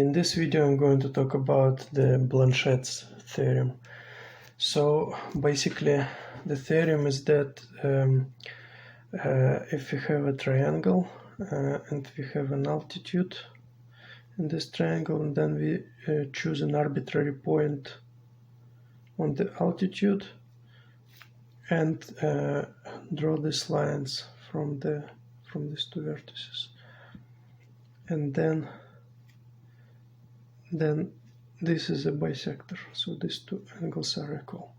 In this video I'm going to talk about the Blanchet's theorem. So basically the theorem is that if we have a triangle and we have an altitude in this triangle, and then we choose an arbitrary point on the altitude and draw these lines from these two vertices, and then this is a bisector, so these two angles are equal.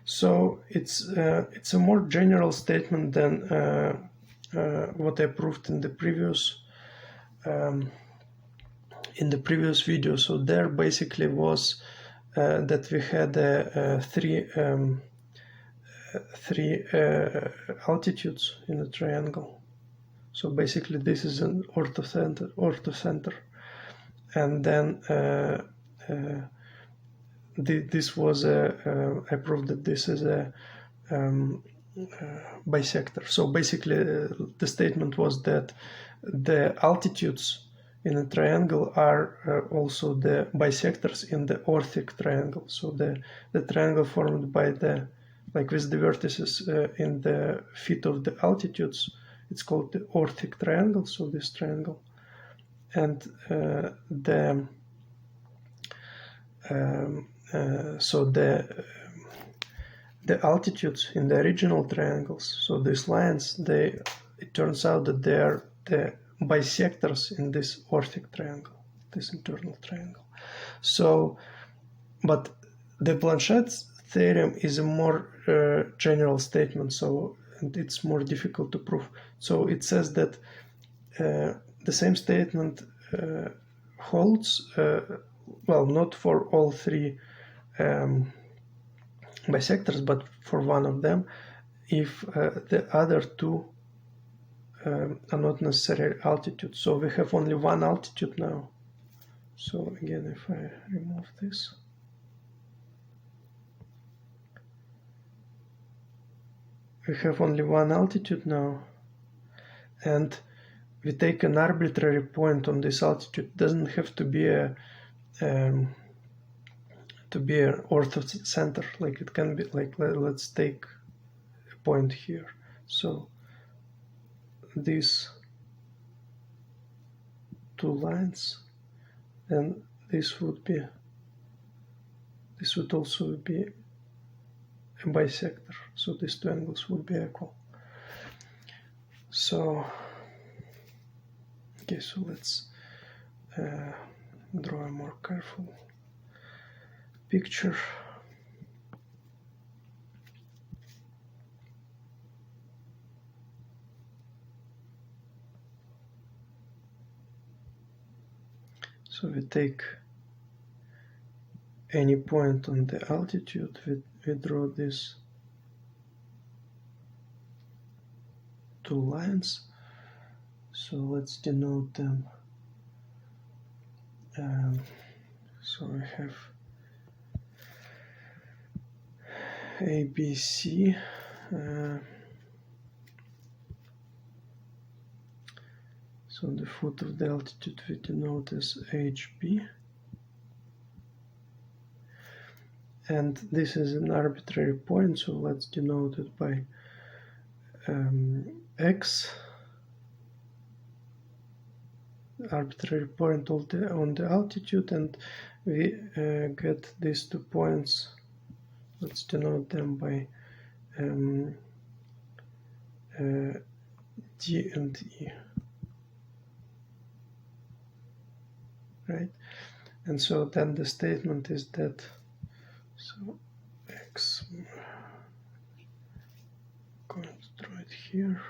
So it's a more general statement than what I proved in the previous video. So there basically was that we had three altitudes in a triangle. So basically this is an orthocenter. And then this was I proved that this is a bisector. So basically the statement was that the altitudes in a triangle are also the bisectors in the orthic triangle. So the triangle formed by with the vertices in the feet of the altitudes, it's called the orthic triangle. So this triangle. And so the altitudes in the original triangles, so these lines, it turns out that they are the bisectors in this orthic triangle, this internal triangle. So, but the Blanchet's theorem is a more general statement, so and it's more difficult to prove. So it says that the same statement holds, well, not for all three bisectors, but for one of them, if the other two are not necessarily altitude. So we have only one altitude now. So again, if I remove this, we have only one altitude now, and we take an arbitrary point on this altitude. It doesn't have to be an orthocenter. Like it can be like, let's take a point here. So these two lines, and this would also be a bisector. So these two angles would be equal. So okay, so let's draw a more careful picture. So we take any point on the altitude, we draw these two lines. So let's denote them. So we have A, B, C. So the foot of the altitude we denote as HB. And this is an arbitrary point, so let's denote it by X. Arbitrary point on the altitude, and we get these 2 points. Let's denote them by D and E, right? And so then the statement is that, so X, I'm going to draw it here.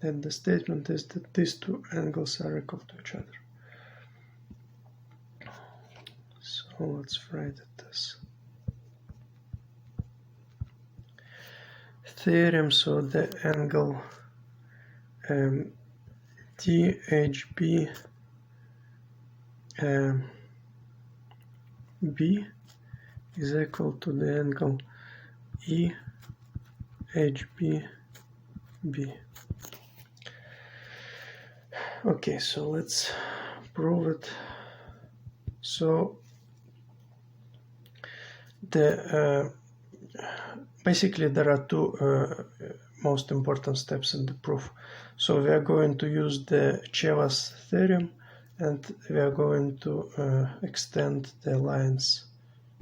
And the statement is that these two angles are equal to each other. So let's write it as theorem. So the angle DHB B is equal to the angle EHB HBB. Okay, so let's prove it. So basically there are two most important steps in the proof. So we are going to use the Cheva's theorem, and we are going to extend the lines.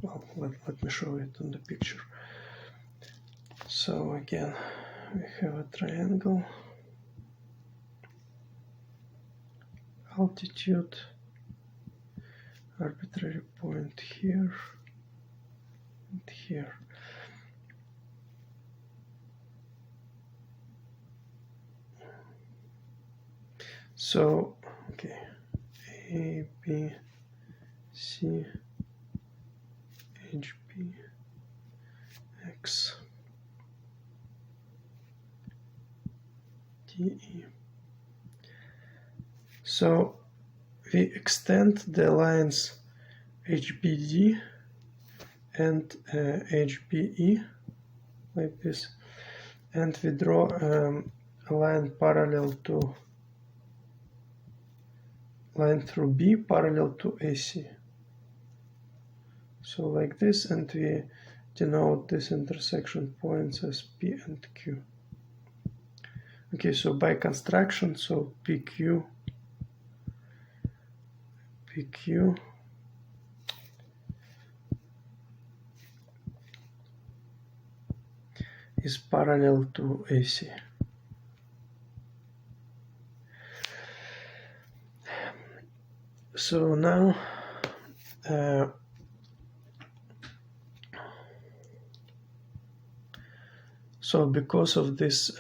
Well, let me show it on the picture. So again, we have a triangle, altitude, arbitrary point here and here. So, okay, A, B, C, H, B, X, D, E. So we extend the lines HBD and HBE like this, and we draw a line parallel to line through B parallel to AC. So like this, and we denote this intersection points as P and Q. Okay, so by construction, so PQ is parallel to AC. So now so because of this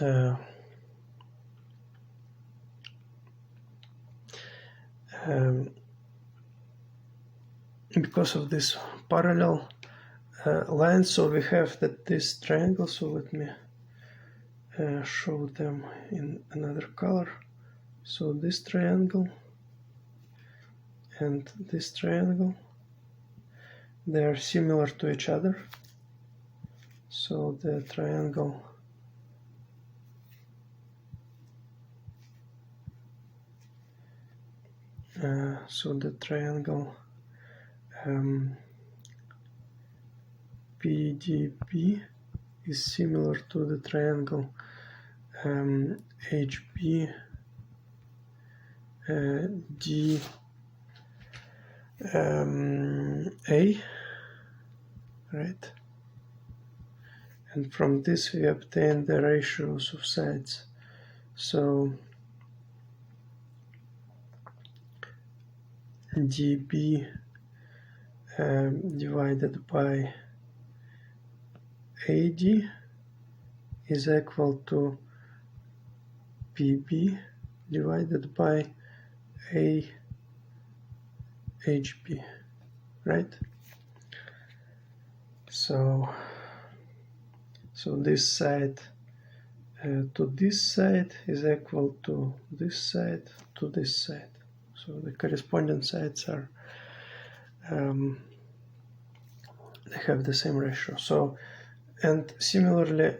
parallel line, so we have that this triangle, so let me show them in another color. So this triangle and this triangle, they are similar to each other. So the triangle PDB is similar to the triangle HBDA, right? And from this we obtain the ratios of sides. So DB divided by AD is equal to PB divided by AHB, right? So this side to this side is equal to this side to this side. So the corresponding sides are they have the same ratio. So, and similarly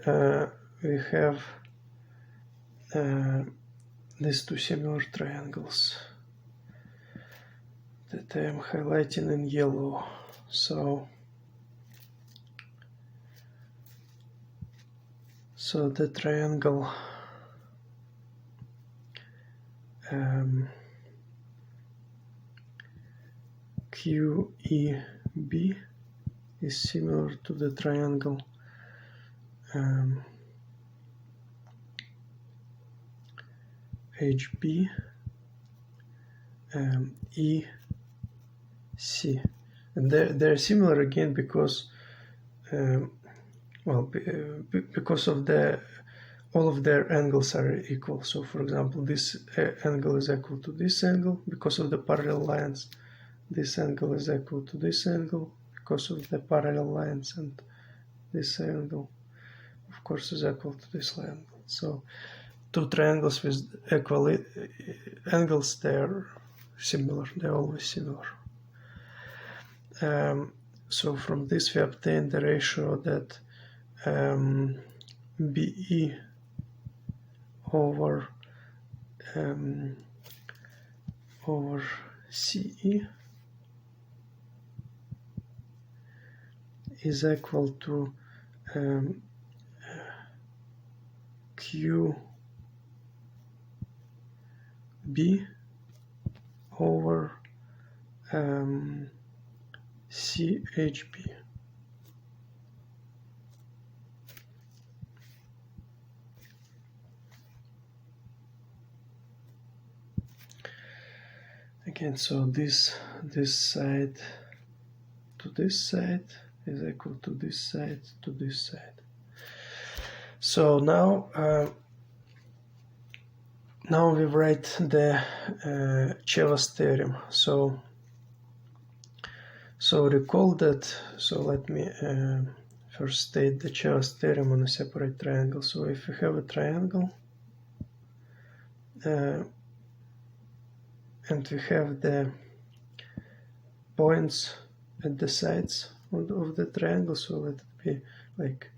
we have these two similar triangles that I am highlighting in yellow. So the triangle QEB is similar to the triangle HB EC, and they're similar again because because of all of their angles are equal. So for example, this angle is equal to this angle because of the parallel lines. This angle is equal to this angle because of the parallel lines, and this angle of course is equal to this angle. So two triangles with equal angles, they're similar, they're always similar. So from this we obtain the ratio that BE over CE is equal to QB over CHB. Again, so this side to this side is equal to this side to this side. So now we write the Chevas theorem. So recall that. So let me first state the Chevas theorem on a separate triangle. So if we have a triangle and we have the points at the sides of the triangle, so let it be like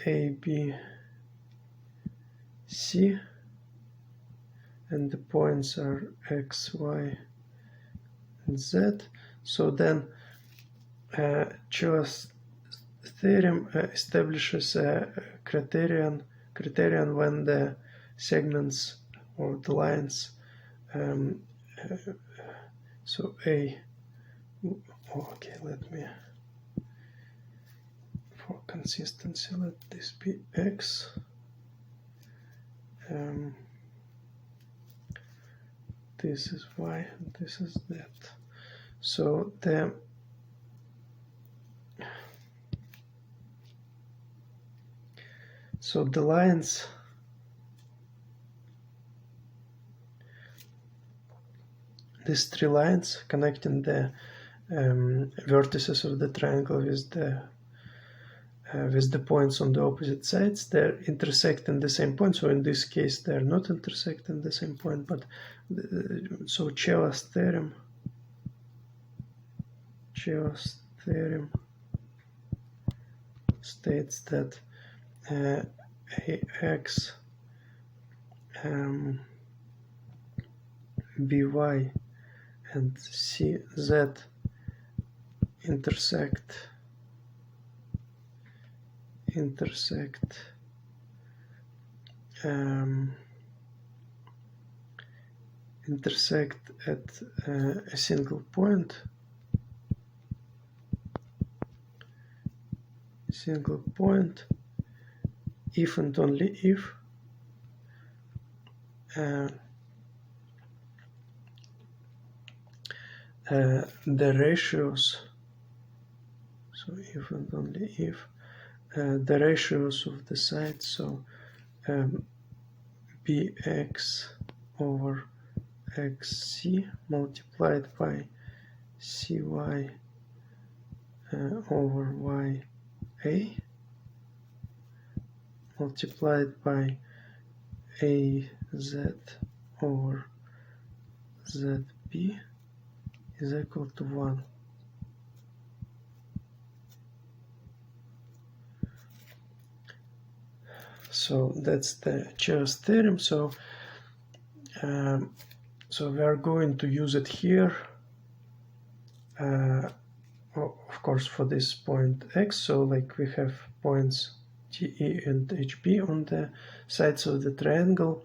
A, B, C, and the points are X, Y, and Z. So then Chevas theorem establishes a criterion when the segments or the lines so A, okay, let me, for consistency, let this be X, this is Y, and this is Z. So the lines these three lines connecting the vertices of the triangle with the points on the opposite sides, they're intersecting the same point. So in this case, they're not intersecting the same point, but so Chevas theorem states that AX, BY, and CZ intersect at a single point, if and only if the ratios, so if and only if the ratios of the sides, so bx over xc multiplied by cy over ya multiplied by az over zb is equal to 1. So that's the Chevas theorem. So we are going to use it here, of course, for this point x. So like we have points TE and HB on the sides of the triangle,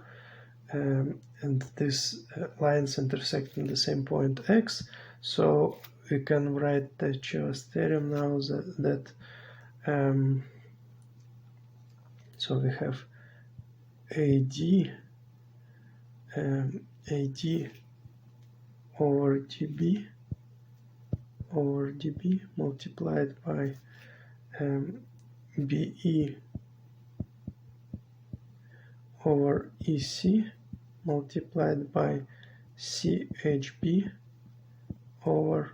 and these lines intersect in the same point x. So we can write the Chevas theorem now that so we have AD over dB multiplied by BE over EC multiplied by CHB over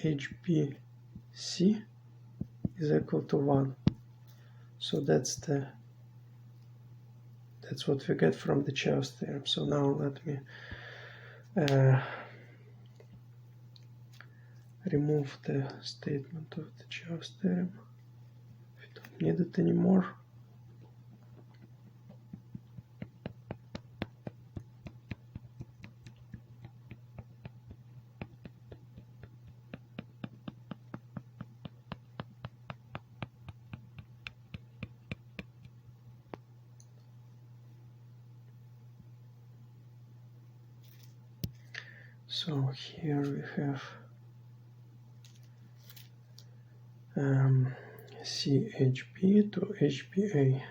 HBC is equal to 1. So that's what we get from the Chevas theorem. So now let me remove the statement of the Chaos theorem. We don't need it anymore. So here we have CHB to HBA.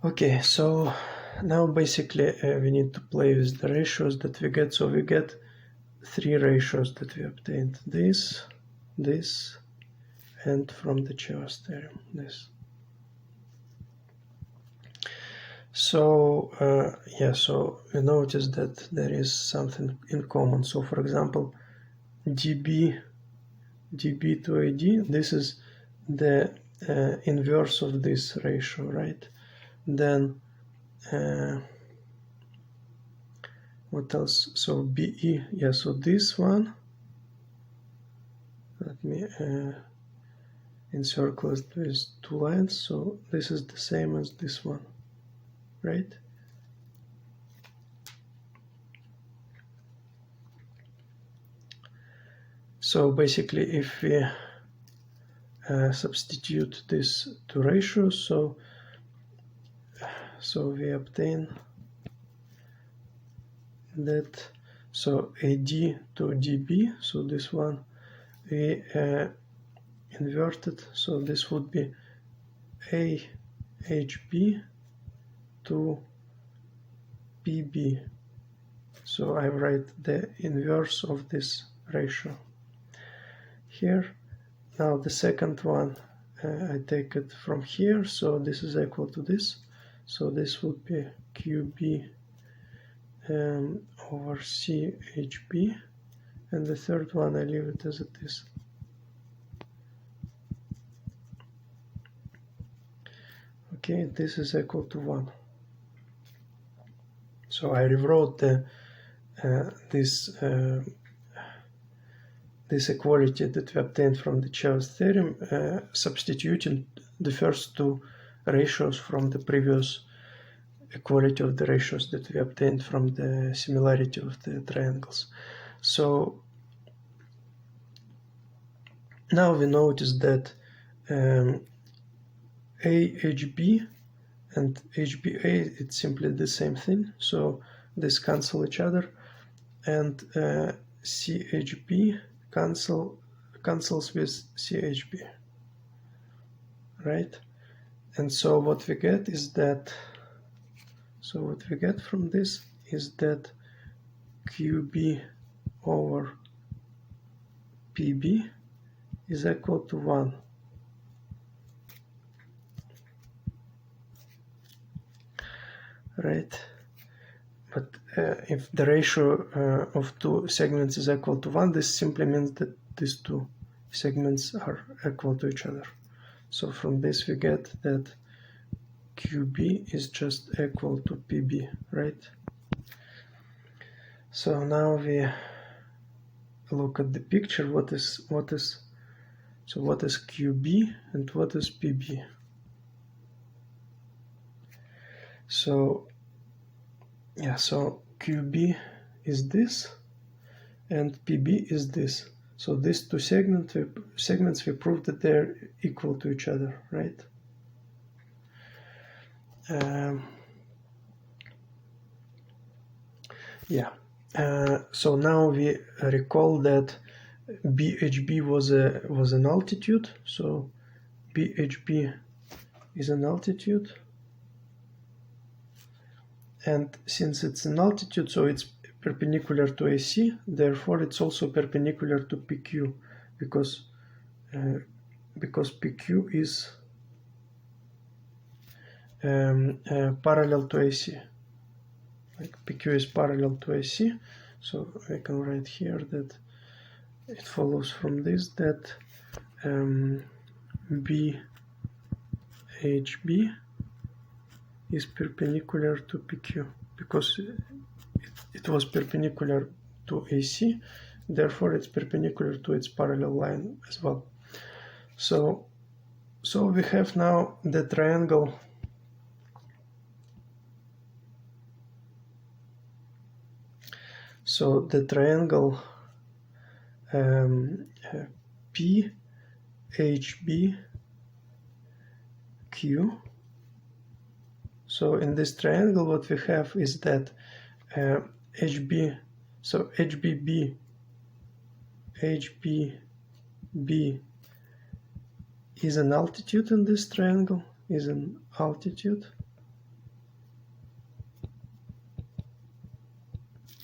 Okay, so now basically we need to play with the ratios that we get. So we get three ratios that we obtained: this, and from the Chaos theorem, this. So so we notice that there is something in common. So for example, dB to AD, this is the inverse of this ratio, right? Then what else? So BE, so this one, let me encircle it with two lines. So this is the same as this one, right? So basically, if we substitute these two ratios, so we obtain that, so AD to DB, so this one we inverted, so this would be AHB to PB. So I write the inverse of this ratio here. Now the second one, I take it from here, so this is equal to this. So this would be QB over CHB, and the third one I leave it as it is. Okay, this is equal to 1. So I rewrote this equality that we obtained from the Chaos theorem, substituting the first two ratios from the previous equality of the ratios that we obtained from the similarity of the triangles. So now we notice that AHB and HBA, it's simply the same thing, so this cancel each other, and CHB cancels with CHB, right? And so what we get is that, so what we get from this is that QB over PB is equal to 1. Right? But if the ratio of two segments is equal to 1, this simply means that these two segments are equal to each other. So from this we get that QB is just equal to PB, right? So now we look at the picture. What is QB and what is PB? So so QB is this and PB is this. So these two segments we proved that they're equal to each other, right? So now we recall that BHB was an altitude. So BHB is an altitude, and since it's an altitude, so it's perpendicular to AC, therefore it's also perpendicular to PQ, because PQ is parallel to AC. Like PQ is parallel to AC, so I can write here that it follows from this that BHB is perpendicular to PQ, because it was perpendicular to AC, therefore it's perpendicular to its parallel line as well. So we have now the triangle PHBQ. So in this triangle what we have is that HBB is an altitude in this triangle, is an altitude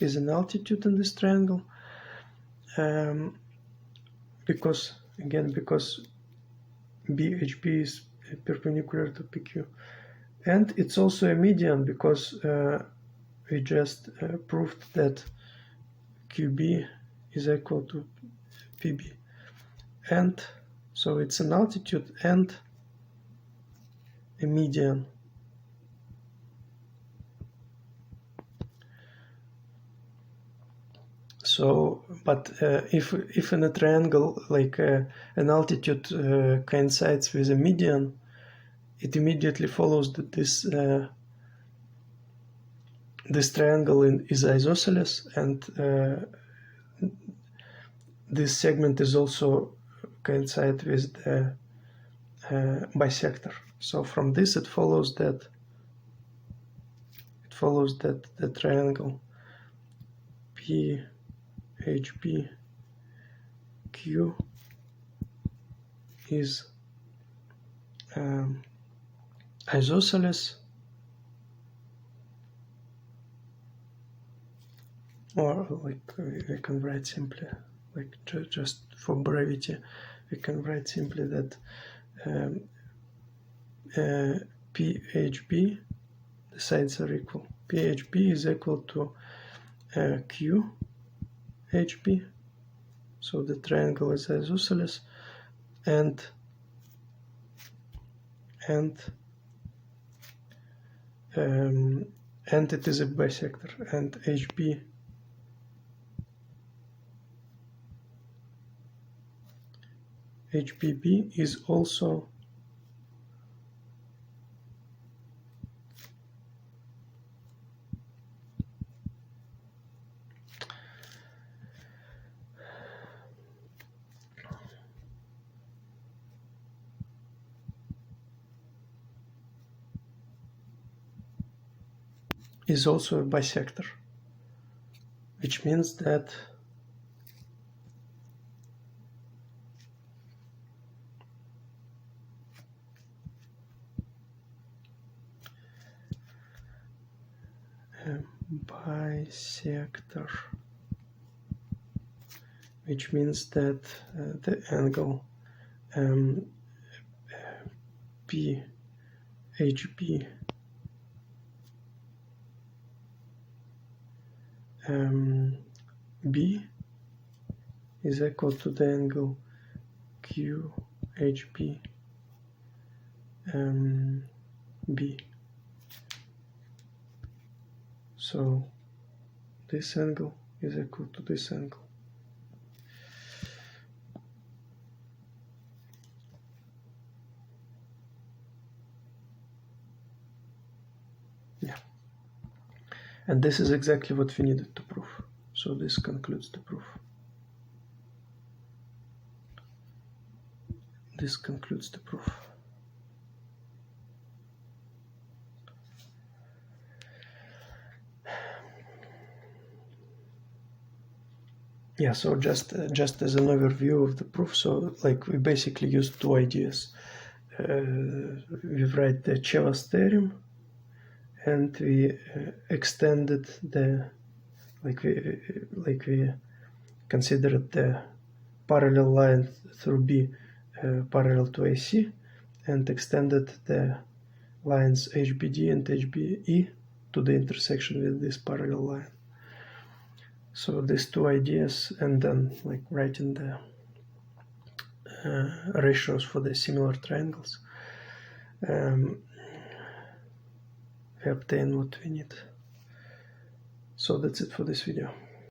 in this triangle, because BHB is perpendicular to PQ, and it's also a median because we just proved that QB is equal to PB, and so it's an altitude and a median. So, but if in a triangle like an altitude coincides with a median, it immediately follows that this triangle is isosceles, and this segment is also coincide with the bisector. So from this it follows that the triangle PHBQ is isosceles, or like we can write simply, like just for brevity, we can write simply that PHB, the sides are equal. PHB is equal to QHB, so the triangle is isosceles, and it is a bisector, and HBB is also a bisector, which means that bisector, which means that the angle PHB B is equal to the angle QHB B. So this angle is equal to this angle. Yeah. And this is exactly what we needed to prove. So this concludes the proof. This concludes the proof. Yeah, so just as an overview of the proof, so like we basically used two ideas. We write the Chevas theorem, and we extended we considered the parallel line through B parallel to AC, and extended the lines HBD and HBE to the intersection with this parallel line. So these two ideas, and then like writing the ratios for the similar triangles, we obtain what we need. So that's it for this video.